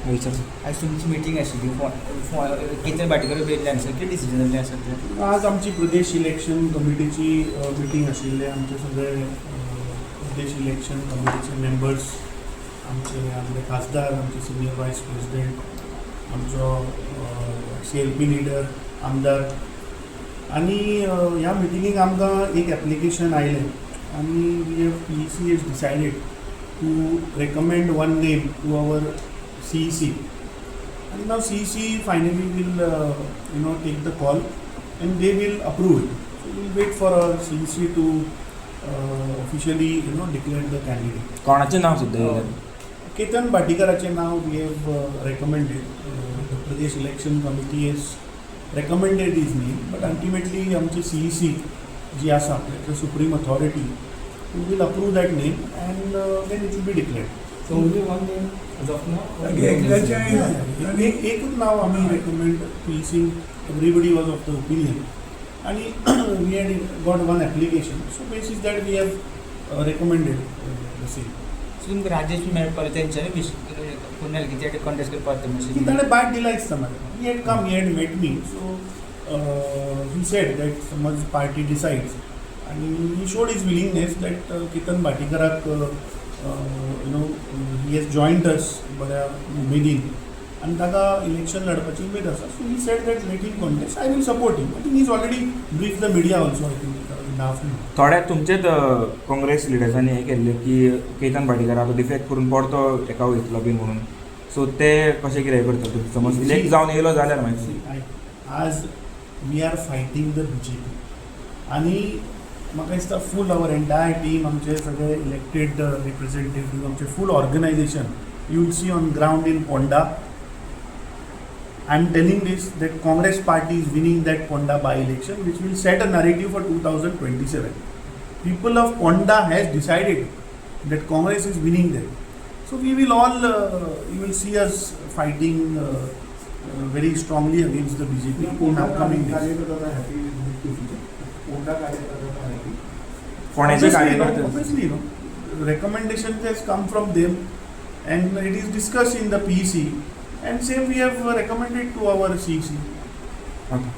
आज तुमची मिटींग आशिल्ली केतन भाटीकर बेल्ल्यान कितें डिसिजन जाल्लें आसा तें? आज आमची प्रदेश इलेक्शन कमिटीची मिटींग आशिल्ले आमचे सगळे प्रदेश इलेक्शन कमिटीचे मेंबर्स, आमचे खासदार, आमचे सिनियर वायस प्रेसिडेंट, आमचो CLP लिडर, आमदार आनी ह्या मिटिंगेक आमकां एक एप्लिकेशन आयलें आनी PEC has decided to recommend one name to our CEC, and now CEC finally will take the call and they will approve it. So we will wait for CEC to officially declare the candidate. कोणाचें नांव सुद्दां Ketan Bhatikaraचे now we have recommended. The Pradesh Election Committee has recommended his name, but ultimately आमचे CEC जी आसा the supreme authority who will approve that name and then it will be declared. So only one name as of now? एकूच नाव आमी recommend PEC. Everybody was of the opinion and we had got one application, so basis that we have recommended the same. So तुमकां राजेश मेळपाक तेंच्यांनी पुण्याल कितें contest करपाक ताणें बाट दिला दिसता म्हाका. He had come, he had met me, so he said that समज party decides and he showed his willingness that Ketan Bhatikarak he has joined us बऱ्या उमेदीन and ताका इलेक्शन लडपाची उमेद आसा. So he said that let him contest, I will support him. I think he's already briefed the media also, I think in the afternoon. थोड्या तुमचेच काँग्रेस लिडर्सांनी हे केल्ले की केतन भाटीकार आता defect करून परतो एका वयतलो बीन म्हणून, सो ते कशें कितें करता समज इलेक्ट जावन येयलो जाल्यार मागीर आज we are fighting the BJP आनी म्हाका दिसता फूल आवर एंटायर टीम, आमचे सगळे इलेक्टेड रिप्रेझेंटेटिव्ह, आमचे full organisation you will see on ground in Ponda. I am telling this that Congress party is winning that Ponda by election, which will set a narrative for 2027. People of Ponda has decided that Congress is winning there. So we will all, you will see us fighting very strongly against the BJP in upcoming days. Obviously, recommendation has come from them and it is discussed in the PEC. And same we have recommended to our CEC. Okay.